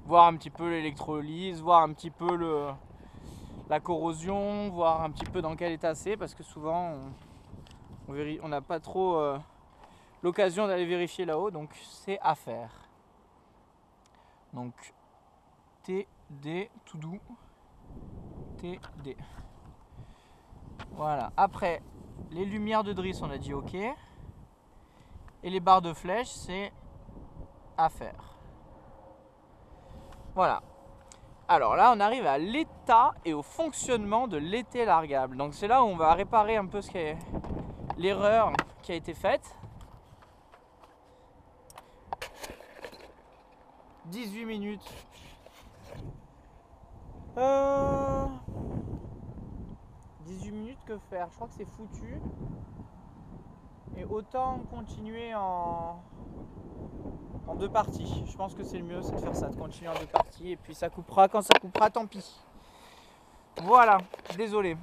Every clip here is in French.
voir un petit peu l'électrolyse, voir un petit peu la corrosion, voir un petit peu dans quel état c'est, parce que souvent on n'a pas trop l'occasion d'aller vérifier là-haut, donc c'est à faire. Donc TD, tout doux, TD. Voilà, après les lumières de drisse on a dit ok, et les barres de flèche c'est à faire. Voilà. Alors là on arrive à l'état et au fonctionnement de l'été largable. Donc c'est là où on va réparer un peu ce qui est l'erreur qui a été faite. 18 minutes. 18 minutes que faire? Je crois que c'est foutu. Et autant continuer en deux parties. Je pense que c'est le mieux, c'est de faire ça, de continuer en deux parties. Et puis ça coupera quand ça coupera, tant pis. Voilà, désolé.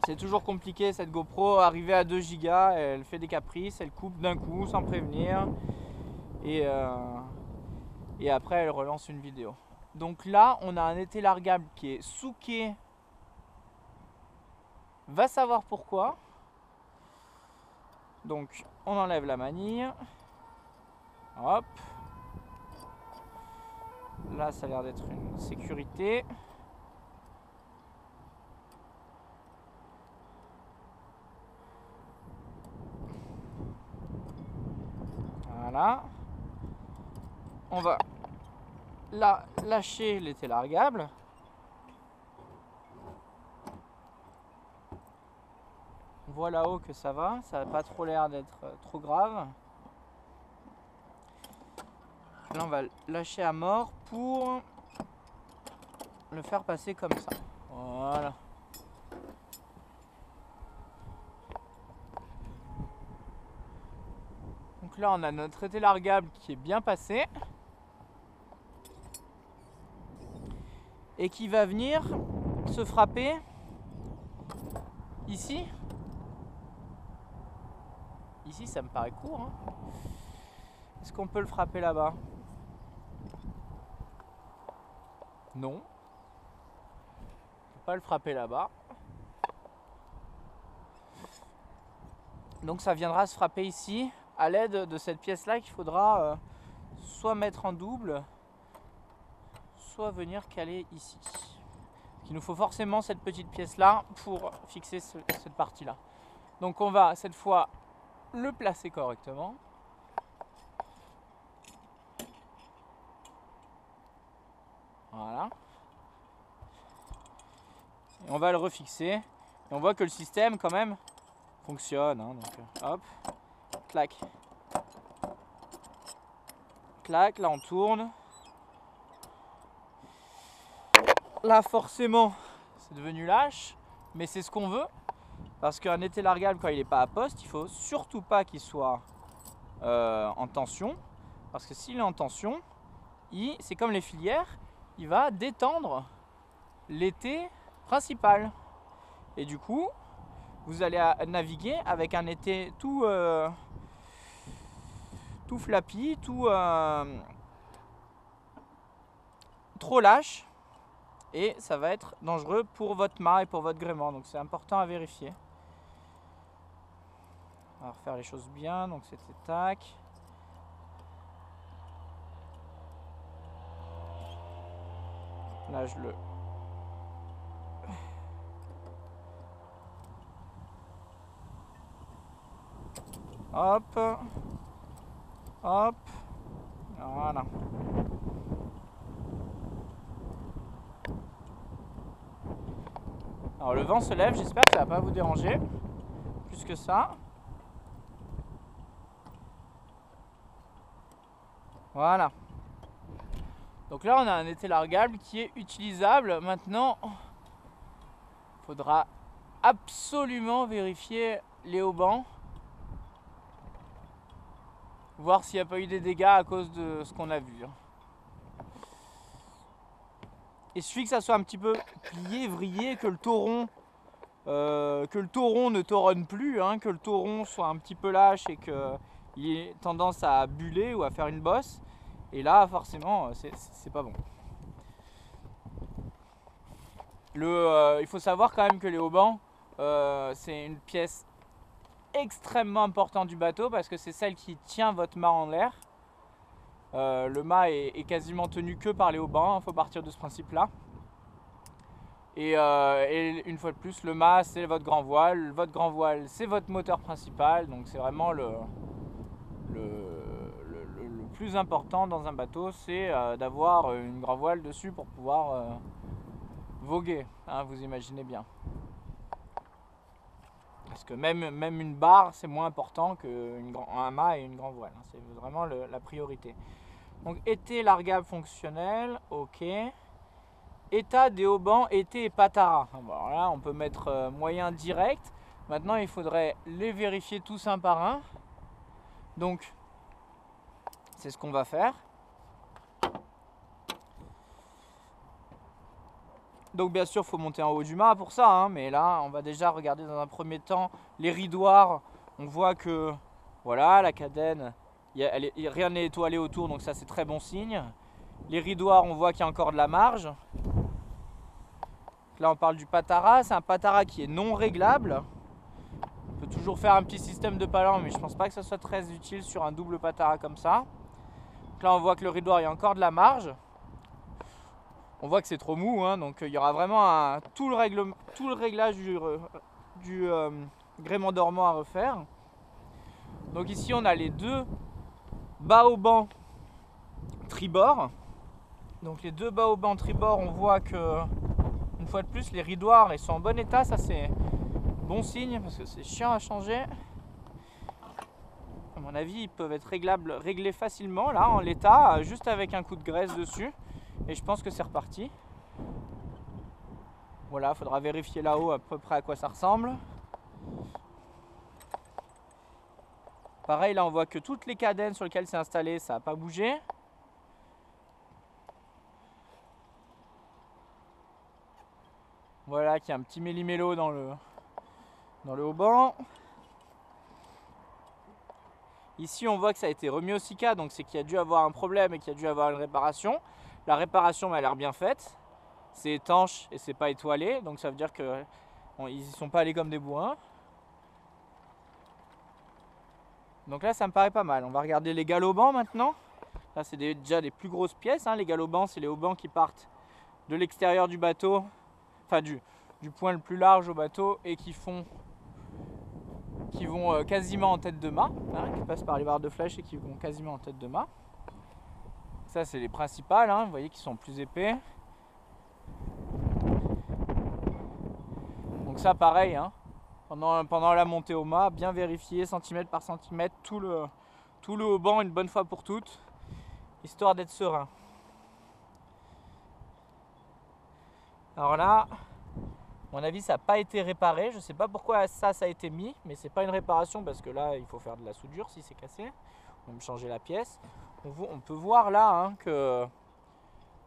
C'est toujours compliqué cette GoPro, arrivée à 2 Go, elle fait des caprices, elle coupe d'un coup sans prévenir. Et après elle relance une vidéo. Donc là, on a un été largable qui est souqué. Va savoir pourquoi. Donc on enlève la manille. Hop. Là ça a l'air d'être une sécurité. Voilà. On va lâcher l'été largable. On voit là-haut que ça n'a pas trop l'air d'être trop grave. Là on va lâcher à mort pour le faire passer comme ça. Voilà. Donc là on a notre été largable qui est bien passé. Et qui va venir se frapper ici. Ici ça me paraît court. Hein. Est-ce qu'on peut le frapper là-bas? Non. On ne peut pas le frapper là-bas. Donc ça viendra se frapper ici à l'aide de cette pièce-là qu'il faudra soit mettre en double, soit venir caler ici. Il nous faut forcément cette petite pièce-là pour fixer cette partie-là. Donc on va cette fois le placer correctement. Voilà. Et on va le refixer. Et on voit que le système quand même fonctionne. Hein, donc hop, clac. Clac, là on tourne. Là forcément c'est devenu lâche, mais c'est ce qu'on veut. Parce qu'un été largable quand il n'est pas à poste, il faut surtout pas qu'il soit en tension. Parce que s'il est en tension, c'est comme les filières, il va détendre l'été principal. Et du coup, vous allez naviguer avec un été tout flappy, trop lâche. Et ça va être dangereux pour votre mât et pour votre gréement. Donc c'est important à vérifier. On va refaire les choses bien. Donc c'était tac. Là je le... Hop. Hop. Voilà. Alors le vent se lève, j'espère que ça va pas vous déranger plus que ça. Voilà. Donc là on a un été largable qui est utilisable. Maintenant, il faudra absolument vérifier les haubans. Voir s'il n'y a pas eu des dégâts à cause de ce qu'on a vu. Il suffit que ça soit un petit peu plié, vrillé, que le tauron ne tauronne plus, hein, que le tauron soit un petit peu lâche et qu'il ait tendance à buller ou à faire une bosse. Et là, forcément, c'est pas bon. Il faut savoir quand même que les haubans, c'est une pièce extrêmement importante du bateau parce que c'est celle qui tient votre mât en l'air. Le mât est quasiment tenu que par les haubans, il faut partir de ce principe-là. Et une fois de plus, le mât c'est votre grand voile c'est votre moteur principal, donc c'est vraiment le plus important dans un bateau, c'est d'avoir une grand voile dessus pour pouvoir voguer, hein, vous imaginez bien. Parce que même une barre c'est moins important qu'un mât et une grand voile, hein, c'est vraiment la priorité. Donc été largable fonctionnel, ok. État des haubans, été et patara. Alors là, on peut mettre moyen direct. Maintenant, il faudrait les vérifier tous un par un. Donc, c'est ce qu'on va faire. Donc, bien sûr, il faut monter en haut du mât pour ça. Hein, mais là, on va déjà regarder dans un premier temps les ridoirs. On voit que, voilà, la cadène, rien n'est étoilé autour. Donc ça, c'est très bon signe. Les ridoirs, on voit qu'il y a encore de la marge. Là on parle du patara, c'est un patara qui est non réglable. On peut toujours faire un petit système de palan, mais je pense pas que ça soit très utile sur un double patara comme ça. Donc là on voit que le ridoir, il y a encore de la marge. On voit que c'est trop mou, hein, donc il y aura vraiment tout le réglage du gréement dormant à refaire. Donc ici on a les deux baobans tribord. Donc les deux baobans tribord, on voit que une fois de plus, les ridoirs ils sont en bon état, ça c'est bon signe parce que c'est chiant à changer. À mon avis, ils peuvent être réglés facilement là en l'état, juste avec un coup de graisse dessus. Et je pense que c'est reparti. Voilà, il faudra vérifier là-haut à peu près à quoi ça ressemble. Pareil, là on voit que toutes les cadènes sur lesquelles c'est installé, ça n'a pas bougé. Voilà, qu'il y a un petit méli-mélo dans le haubans. Ici, on voit que ça a été remis au Sika, donc c'est qu'il y a dû avoir un problème et qu'il y a dû avoir une réparation. La réparation m'a l'air bien faite. C'est étanche et c'est pas étoilé, donc ça veut dire qu'ils n'y sont pas allés comme des bourrins. Donc là, ça me paraît pas mal. On va regarder les galopans maintenant. Là, c'est déjà des plus grosses pièces. Hein. Les galopans, c'est les haubans qui partent de l'extérieur du bateau, enfin du point le plus large au bateau et qui vont quasiment en tête de mât, hein, qui passent par les barres de flèche et qui vont quasiment en tête de mât. Ça, c'est les principales, hein, vous voyez qu'ils sont plus épais. Donc ça, pareil, hein, pendant la montée au mât, bien vérifier centimètre par centimètre tout le hauban une bonne fois pour toutes, histoire d'être serein. Alors là, à mon avis, ça n'a pas été réparé. Je ne sais pas pourquoi ça a été mis, mais c'est pas une réparation parce que là, il faut faire de la soudure si c'est cassé. On va me changer la pièce. On peut voir là hein, que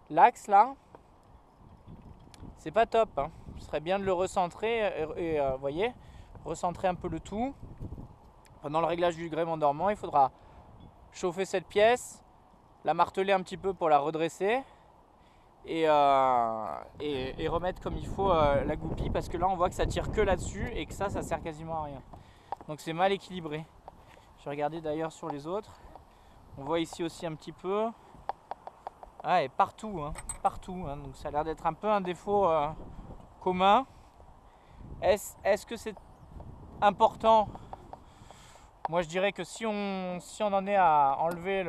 l'axe là, c'est pas top. Hein. Ce serait bien de le recentrer et voyez, recentrer un peu le tout. Pendant le réglage du gréement dormant, il faudra chauffer cette pièce, la marteler un petit peu pour la redresser. Et remettre comme il faut la goupille parce que là on voit que ça tire que là-dessus et que ça sert quasiment à rien. Donc c'est mal équilibré. Je vais regarder d'ailleurs sur les autres. On voit ici aussi un petit peu. Ah, et partout, hein, partout. Hein. Donc ça a l'air d'être un peu un défaut commun. Est-ce que c'est important? Moi je dirais que si on en est à enlever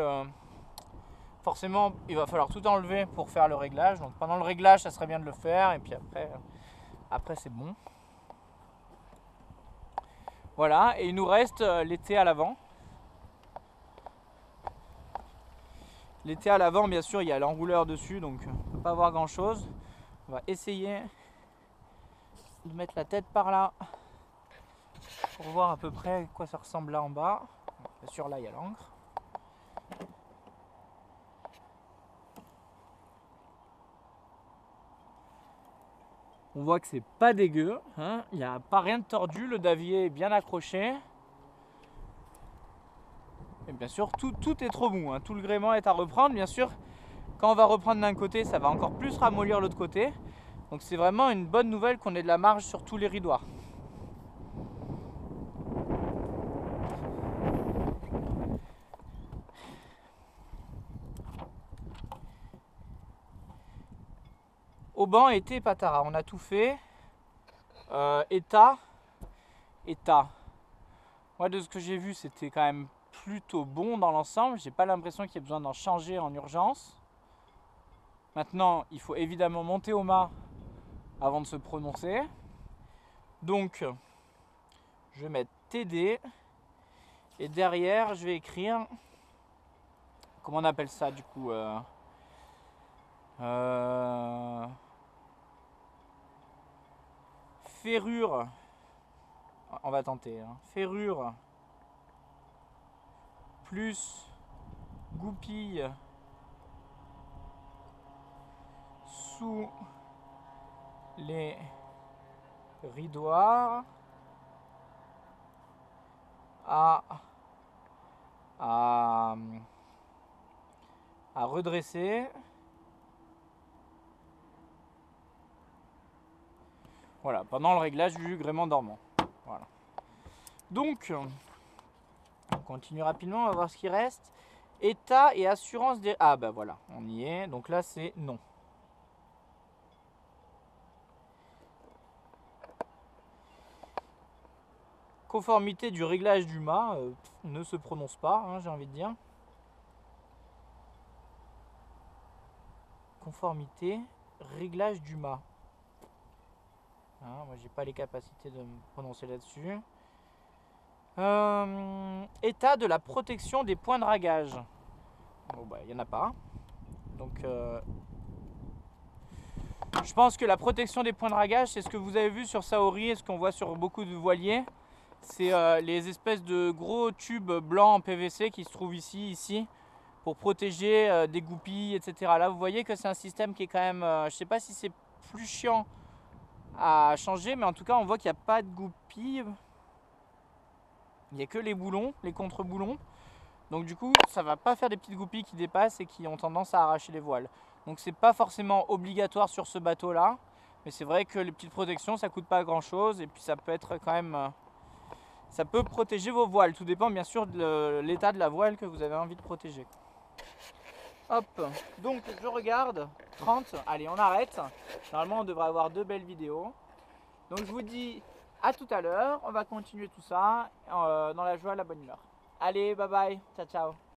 forcément, il va falloir tout enlever pour faire le réglage. Donc pendant le réglage, ça serait bien de le faire. Et puis après c'est bon. Voilà, et il nous reste l'été à l'avant. L'été à l'avant, bien sûr, il y a l'enrouleur dessus, donc on ne peut pas voir grand-chose. On va essayer de mettre la tête par là pour voir à peu près à quoi ça ressemble là en bas. Bien sûr, là, il y a l'encre. On voit que c'est pas dégueu, hein. Il n'y a pas rien de tordu, le davier est bien accroché. Et bien sûr, tout est trop mou, hein. Tout le gréement est à reprendre. Bien sûr, quand on va reprendre d'un côté, ça va encore plus ramollir l'autre côté. Donc c'est vraiment une bonne nouvelle qu'on ait de la marge sur tous les ridoirs. Auban, été, Patara, on a tout fait. État. Moi, de ce que j'ai vu, c'était quand même plutôt bon dans l'ensemble. J'ai pas l'impression qu'il y ait besoin d'en changer en urgence. Maintenant, il faut évidemment monter au mât avant de se prononcer. Donc, je vais mettre TD. Et derrière, je vais écrire... Comment on appelle ça, du coup ferrure. On va tenter. Hein. Ferrure plus goupille sous les ridoirs à redresser. Voilà, pendant le réglage du gréement dormant. Voilà. Donc, on continue rapidement, on va voir ce qui reste. État et assurance des... Ah bah voilà, on y est. Donc là, c'est non. Conformité du réglage du mât, ne se prononce pas, hein, j'ai envie de dire. Conformité, réglage du mât. Hein, moi, j'ai pas les capacités de me prononcer là-dessus. État de la protection des points de ragage. Bon, bah, il n'y en a pas. Donc, je pense que la protection des points de ragage, c'est ce que vous avez vu sur Saori et ce qu'on voit sur beaucoup de voiliers. C'est les espèces de gros tubes blancs en PVC qui se trouvent ici, pour protéger des goupilles, etc. Là, vous voyez que c'est un système qui est quand même... je ne sais pas si c'est plus chiant à changer, mais en tout cas, on voit qu'il n'y a pas de goupilles. Il n'y a que les boulons, les contre-boulons. Donc du coup, ça ne va pas faire des petites goupilles qui dépassent et qui ont tendance à arracher les voiles. Donc c'est pas forcément obligatoire sur ce bateau-là. Mais c'est vrai que les petites protections, ça coûte pas grand-chose. Et puis ça peut être quand même... ça peut protéger vos voiles. Tout dépend bien sûr de l'état de la voile que vous avez envie de protéger. Hop, donc je regarde, 30, allez on arrête. Normalement on devrait avoir 2 belles vidéos. Donc je vous dis à tout à l'heure, on va continuer tout ça dans la joie et la bonne humeur. Allez, bye bye, ciao ciao.